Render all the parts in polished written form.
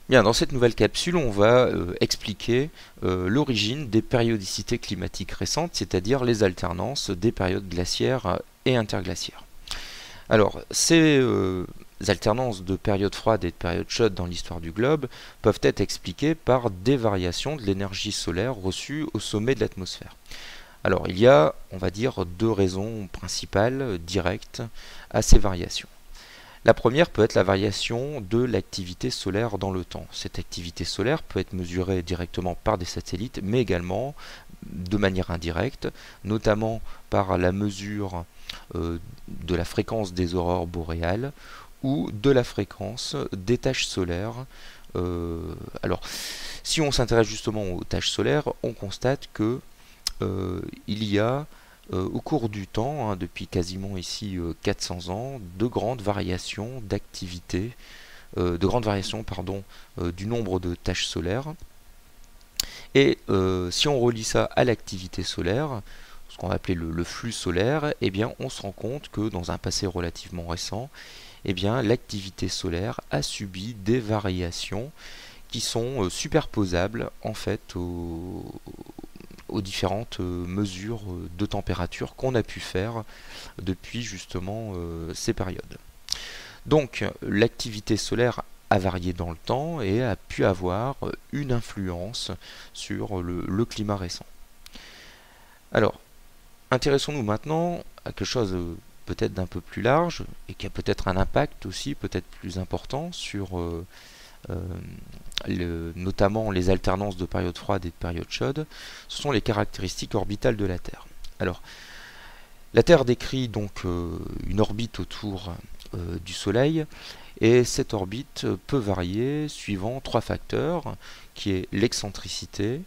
Bien, dans cette nouvelle capsule, on va expliquer l'origine des périodicités climatiques récentes, c'est-à-dire les alternances des périodes glaciaires et interglaciaires. Alors, ces alternances de périodes froides et de périodes chaudes dans l'histoire du globe peuvent être expliquées par des variations de l'énergie solaire reçue au sommet de l'atmosphère. Alors, il y a, on va dire, deux raisons principales, directes, à ces variations. La première peut être la variation de l'activité solaire dans le temps. Cette activité solaire peut être mesurée directement par des satellites, mais également de manière indirecte, notamment par la mesure de la fréquence des aurores boréales ou de la fréquence des taches solaires. Alors, si on s'intéresse justement aux taches solaires, on constate que il y a au cours du temps, depuis quasiment ici 400 ans, de grandes variations d'activité, du nombre de taches solaires. Et si on relie ça à l'activité solaire, ce qu'on va appeler le flux solaire, eh bien, on se rend compte que dans un passé relativement récent, eh bien, l'activité solaire a subi des variations qui sont superposables en fait aux différentes mesures de température qu'on a pu faire depuis justement ces périodes. Donc l'activité solaire a varié dans le temps et a pu avoir une influence sur le climat récent. Alors, intéressons-nous maintenant à quelque chose peut-être d'un peu plus large et qui a peut-être un impact aussi peut-être plus important sur notamment les alternances de périodes froides et de périodes chaudes. Ce sont les caractéristiques orbitales de la Terre. Alors, la Terre décrit donc une orbite autour du Soleil, et cette orbite peut varier suivant trois facteurs, qui est l'excentricité,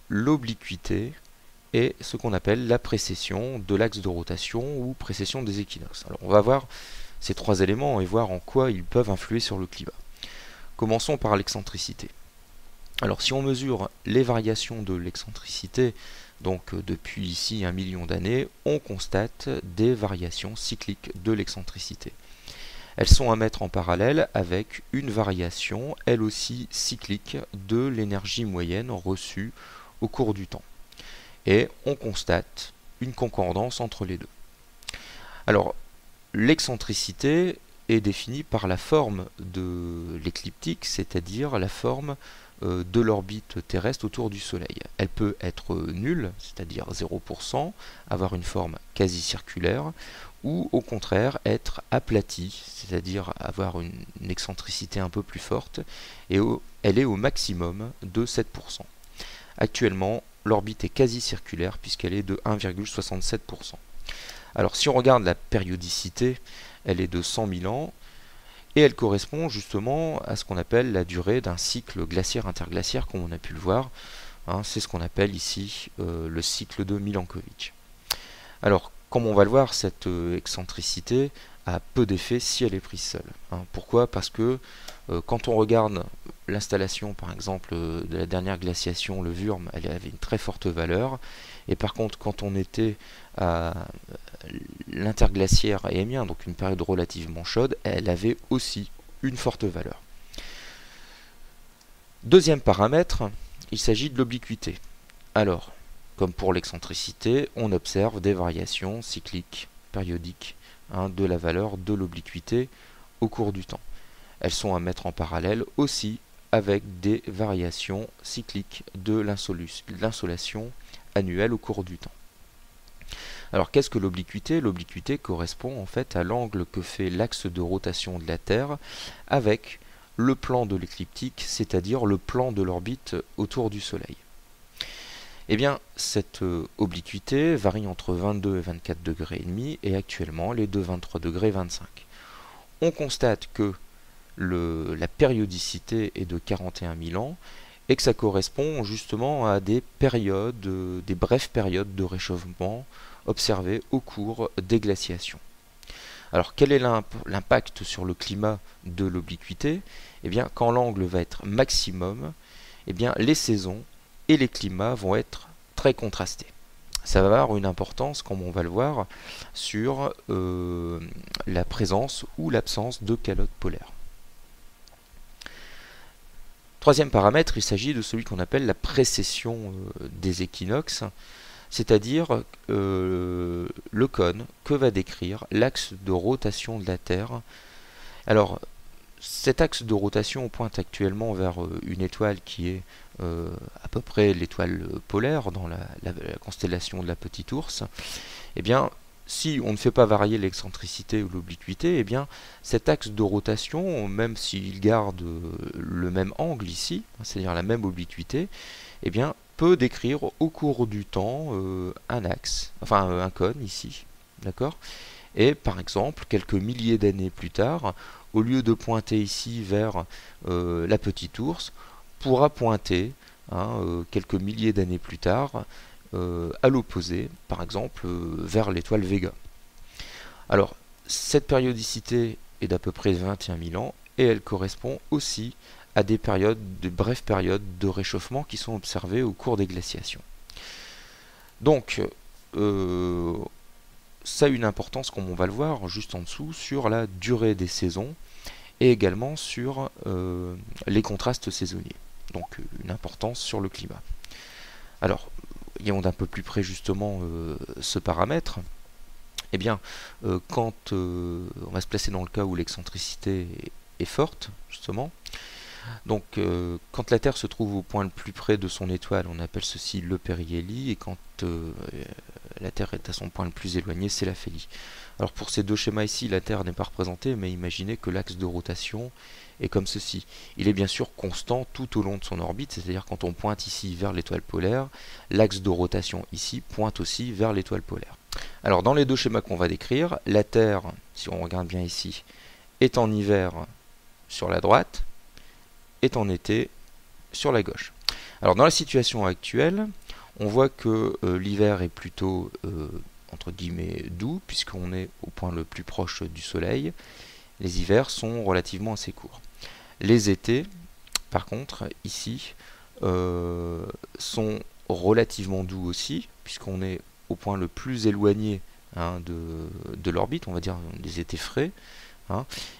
l'obliquité et ce qu'on appelle la précession de l'axe de rotation ou précession des équinoxes. Alors on va voir ces trois éléments et voir en quoi ils peuvent influer sur le climat. Commençons par l'excentricité. Alors si on mesure les variations de l'excentricité, donc depuis ici 1 million d'années, on constate des variations cycliques de l'excentricité. Elles sont à mettre en parallèle avec une variation, elle aussi cyclique, de l'énergie moyenne reçue au cours du temps. Et on constate une concordance entre les deux. Alors, l'excentricité est définie par la forme de l'écliptique, c'est-à-dire la forme de l'orbite terrestre autour du Soleil. Elle peut être nulle, c'est-à-dire 0%, avoir une forme quasi circulaire, ou au contraire être aplatie, c'est-à-dire avoir une excentricité un peu plus forte, et elle est au maximum de 7%. Actuellement, l'orbite est quasi circulaire puisqu'elle est de 1,67%. Alors si on regarde la périodicité, elle est de 100 000 ans, et elle correspond justement à ce qu'on appelle la durée d'un cycle glaciaire-interglaciaire, comme on a pu le voir. C'est ce qu'on appelle ici le cycle de Milankovitch. Alors, comme on va le voir, cette excentricité a peu d'effet si elle est prise seule. Pourquoi ? Parce que quand on regarde l'installation, par exemple, de la dernière glaciation, le Würm, elle avait une très forte valeur. Et par contre, quand on était à l'interglaciaire Émien, donc une période relativement chaude, elle avait aussi une forte valeur. Deuxième paramètre, il s'agit de l'obliquité. Alors, comme pour l'excentricité, on observe des variations cycliques, périodiques, de la valeur de l'obliquité au cours du temps. Elles sont à mettre en parallèle aussi avec des variations cycliques de l'insolation annuelle au cours du temps. Alors qu'est-ce que l'obliquité ? L'obliquité correspond en fait à l'angle que fait l'axe de rotation de la Terre avec le plan de l'écliptique, c'est-à-dire le plan de l'orbite autour du Soleil. Eh bien, cette obliquité varie entre 22 et 24 degrés et demi, et actuellement elle est de 23 degrés 25. On constate que la périodicité est de 41 000 ans et que ça correspond justement à des périodes, des brèves périodes de réchauffement observées au cours des glaciations. Alors quel est l'impact sur le climat de l'obliquité ? Eh bien, quand l'angle va être maximum, eh bien, les saisons et les climats vont être très contrastés. Ça va avoir une importance, comme on va le voir, sur la présence ou l'absence de calotte polaire. Troisième paramètre, il s'agit de celui qu'on appelle la précession des équinoxes, c'est-à-dire le cône que va décrire l'axe de rotation de la Terre. Alors, cet axe de rotation pointe actuellement vers une étoile qui est à peu près l'étoile polaire dans la constellation de la Petite Ourse. Eh bien, si on ne fait pas varier l'excentricité ou l'obliquité, eh bien, cet axe de rotation, même s'il garde le même angle ici, c'est-à-dire la même obliquité, eh bien, peut décrire au cours du temps un axe, enfin un cône ici, d'accord? Et par exemple, quelques milliers d'années plus tard, au lieu de pointer ici vers la Petite Ourse, pourra pointer quelques milliers d'années plus tard à l'opposé, par exemple vers l'étoile Vega. Alors, cette périodicité est d'à peu près 21 000 ans et elle correspond aussi à des brèves périodes de réchauffement qui sont observées au cours des glaciations. Donc, ça a une importance, comme on va le voir juste en dessous, sur la durée des saisons et également sur les contrastes saisonniers. Donc, une importance sur le climat. Alors, voyons d'un peu plus près justement ce paramètre. Eh bien, quand on va se placer dans le cas où l'excentricité est forte, justement, donc quand la Terre se trouve au point le plus près de son étoile, on appelle ceci le périhélie, et quand la Terre est à son point le plus éloigné, c'est l'aphélie. Alors pour ces deux schémas ici, la Terre n'est pas représentée, mais imaginez que l'axe de rotation est comme ceci. Il est bien sûr constant tout au long de son orbite, c'est-à-dire quand on pointe ici vers l'étoile polaire, l'axe de rotation ici pointe aussi vers l'étoile polaire. Alors dans les deux schémas qu'on va décrire, la Terre, si on regarde bien ici, est en hiver sur la droite, est en été sur la gauche. Alors dans la situation actuelle, on voit que l'hiver est plutôt entre guillemets doux, puisqu'on est au point le plus proche du soleil. Les hivers sont relativement assez courts. Les étés, par contre, ici, sont relativement doux aussi, puisqu'on est au point le plus éloigné de l'orbite, on va dire des étés frais,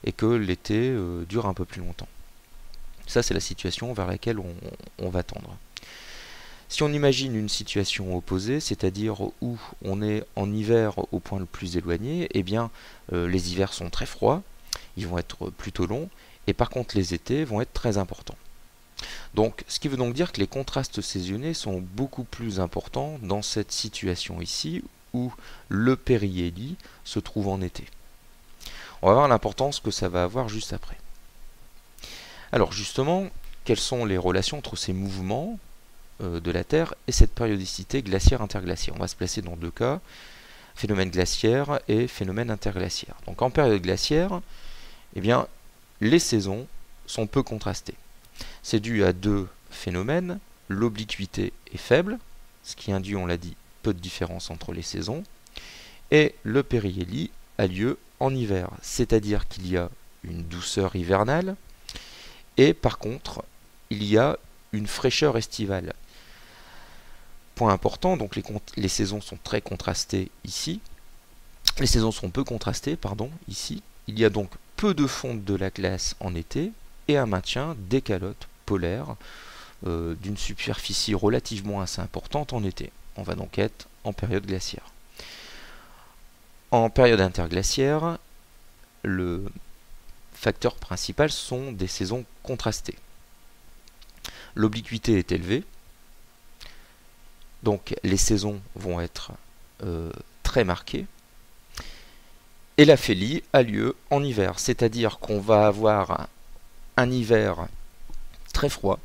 et que l'été dure un peu plus longtemps. Ça, c'est la situation vers laquelle on va tendre. Si on imagine une situation opposée, c'est-à-dire où on est en hiver au point le plus éloigné, eh bien les hivers sont très froids, ils vont être plutôt longs, et par contre les étés vont être très importants. Donc, ce qui veut donc dire que les contrastes saisonniers sont beaucoup plus importants dans cette situation ici, où le périhélie se trouve en été. On va voir l'importance que ça va avoir juste après. Alors justement, quelles sont les relations entre ces mouvements de la Terre et cette périodicité glaciaire-interglaciaire? On va se placer dans deux cas, phénomène glaciaire et phénomène interglaciaire. Donc en période glaciaire, eh bien, les saisons sont peu contrastées. C'est dû à deux phénomènes. L'obliquité est faible, ce qui induit, on l'a dit, peu de différence entre les saisons, et le périhélie a lieu en hiver, c'est-à-dire qu'il y a une douceur hivernale, et par contre, il y a une fraîcheur estivale. Point important, donc les saisons sont très contrastées ici. Les saisons sont peu contrastées, pardon, ici. Il y a donc peu de fonte de la glace en été et un maintien des calottes polaires d'une superficie relativement assez importante en été. On va donc être en période glaciaire. En période interglaciaire, le facteur principal sont des saisons contrastées. L'obliquité est élevée, donc les saisons vont être très marquées, et l'aphélie a lieu en hiver, c'est-à-dire qu'on va avoir un hiver très froid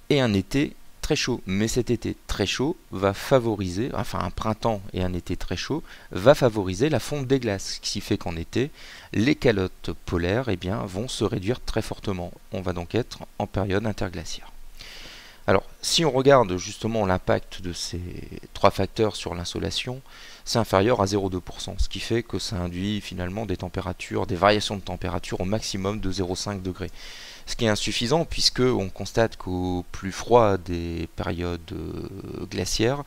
et un été très chaud. Mais cet été très chaud va favoriser, enfin un printemps et un été très chaud, va favoriser la fonte des glaces, ce qui fait qu'en été, les calottes polaires vont se réduire très fortement. On va donc être en période interglaciaire. Alors, si on regarde justement l'impact de ces trois facteurs sur l'insolation, c'est inférieur à 0,2%, ce qui fait que ça induit finalement des variations de température au maximum de 0,5 degrés. Ce qui est insuffisant puisque on constate qu'au plus froid des périodes glaciaires,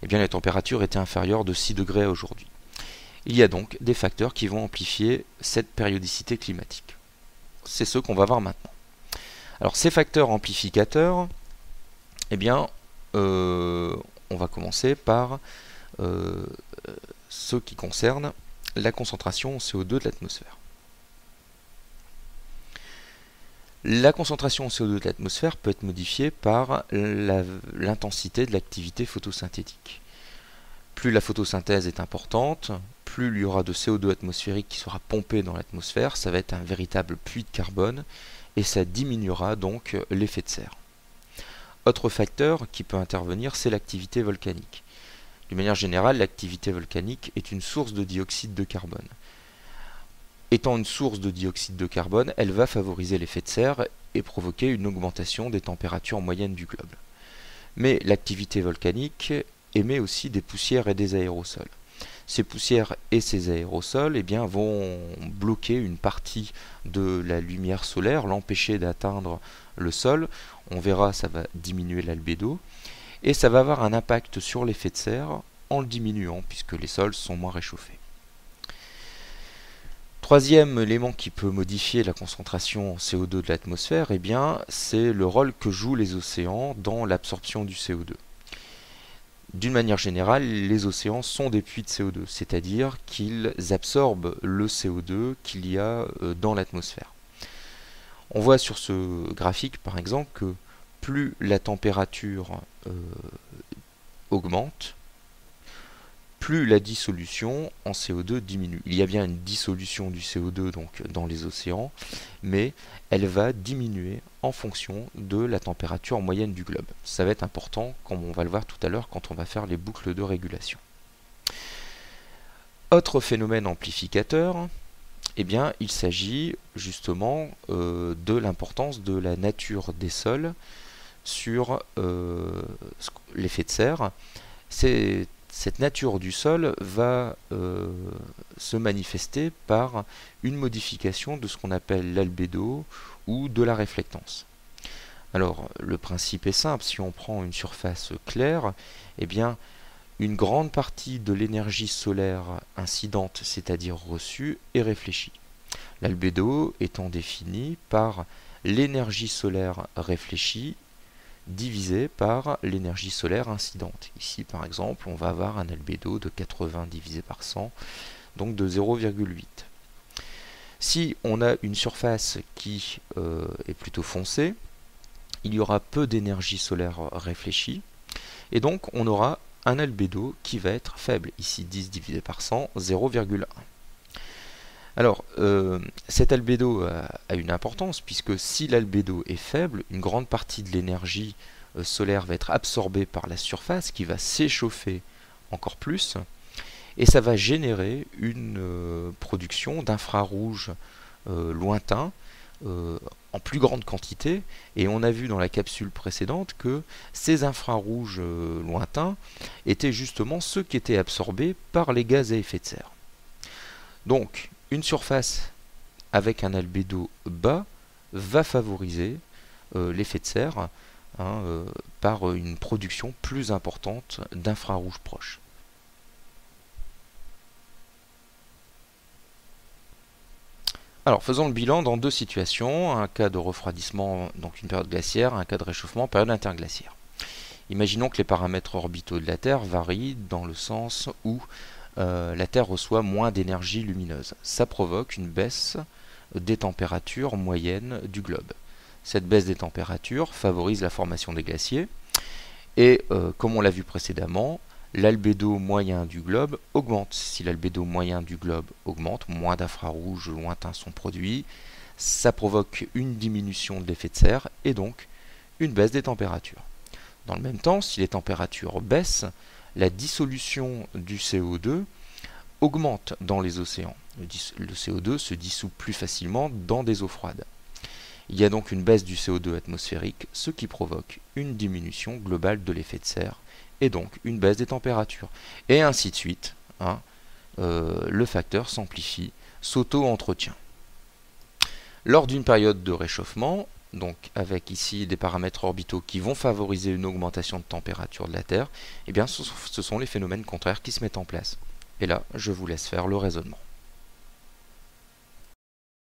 les températures étaient inférieures de 6 degrés aujourd'hui. Il y a donc des facteurs qui vont amplifier cette périodicité climatique. C'est ce qu'on va voir maintenant. Alors ces facteurs amplificateurs, eh bien, on va commencer par ceux qui concernent la concentration en CO2 de l'atmosphère. La concentration en CO2 de l'atmosphère peut être modifiée par l'intensité de l'activité photosynthétique. Plus la photosynthèse est importante, plus il y aura de CO2 atmosphérique qui sera pompé dans l'atmosphère, ça va être un véritable puits de carbone et ça diminuera donc l'effet de serre. Autre facteur qui peut intervenir, c'est l'activité volcanique. D'une manière générale, l'activité volcanique est une source de dioxyde de carbone. Étant une source de dioxyde de carbone, elle va favoriser l'effet de serre et provoquer une augmentation des températures moyennes du globe. Mais l'activité volcanique émet aussi des poussières et des aérosols. Ces poussières et ces aérosols vont bloquer une partie de la lumière solaire, l'empêcher d'atteindre le sol. On verra, ça va diminuer l'albédo. Et ça va avoir un impact sur l'effet de serre en le diminuant, puisque les sols sont moins réchauffés. Troisième élément qui peut modifier la concentration en CO2 de l'atmosphère, c'est le rôle que jouent les océans dans l'absorption du CO2. D'une manière générale, les océans sont des puits de CO2, c'est-à-dire qu'ils absorbent le CO2 qu'il y a dans l'atmosphère. On voit sur ce graphique, par exemple, que plus la température augmente, plus la dissolution en CO2 diminue. Il y a bien une dissolution du CO2 donc, dans les océans, mais elle va diminuer en fonction de la température moyenne du globe. Ça va être important, comme on va le voir tout à l'heure quand on va faire les boucles de régulation. Autre phénomène amplificateur, il s'agit justement de l'importance de la nature des sols sur l'effet de serre. Cette nature du sol va se manifester par une modification de ce qu'on appelle l'albédo ou de la réflectance. Alors, le principe est simple, si on prend une surface claire, une grande partie de l'énergie solaire incidente, c'est-à-dire reçue, est réfléchie. L'albédo étant défini par l'énergie solaire réfléchie divisé par l'énergie solaire incidente. Ici, par exemple, on va avoir un albédo de 80 divisé par 100, donc de 0,8. Si on a une surface qui est plutôt foncée, il y aura peu d'énergie solaire réfléchie, et donc on aura un albédo qui va être faible. Ici, 10 divisé par 100, 0,1. Alors, cet albédo a une importance, puisque si l'albédo est faible, une grande partie de l'énergie solaire va être absorbée par la surface, qui va s'échauffer encore plus, et ça va générer une production d'infrarouges lointains en plus grande quantité, et on a vu dans la capsule précédente que ces infrarouges lointains étaient justement ceux qui étaient absorbés par les gaz à effet de serre. Donc, une surface avec un albédo bas va favoriser l'effet de serre par une production plus importante d'infrarouges proches. Alors, faisons le bilan dans deux situations, un cas de refroidissement, donc une période glaciaire, un cas de réchauffement, période interglaciaire. Imaginons que les paramètres orbitaux de la Terre varient dans le sens où la Terre reçoit moins d'énergie lumineuse. Ça provoque une baisse des températures moyennes du globe. Cette baisse des températures favorise la formation des glaciers et, comme on l'a vu précédemment, l'albédo moyen du globe augmente. Si l'albédo moyen du globe augmente, moins d'infrarouges lointains sont produits, ça provoque une diminution de l'effet de serre et donc une baisse des températures. Dans le même temps, si les températures baissent, la dissolution du CO2 augmente dans les océans. Le CO2 se dissout plus facilement dans des eaux froides. Il y a donc une baisse du CO2 atmosphérique, ce qui provoque une diminution globale de l'effet de serre et donc une baisse des températures. Et ainsi de suite, le facteur s'amplifie, s'auto-entretient. Lors d'une période de réchauffement, donc avec ici des paramètres orbitaux qui vont favoriser une augmentation de température de la Terre, ce sont les phénomènes contraires qui se mettent en place. Et là, je vous laisse faire le raisonnement.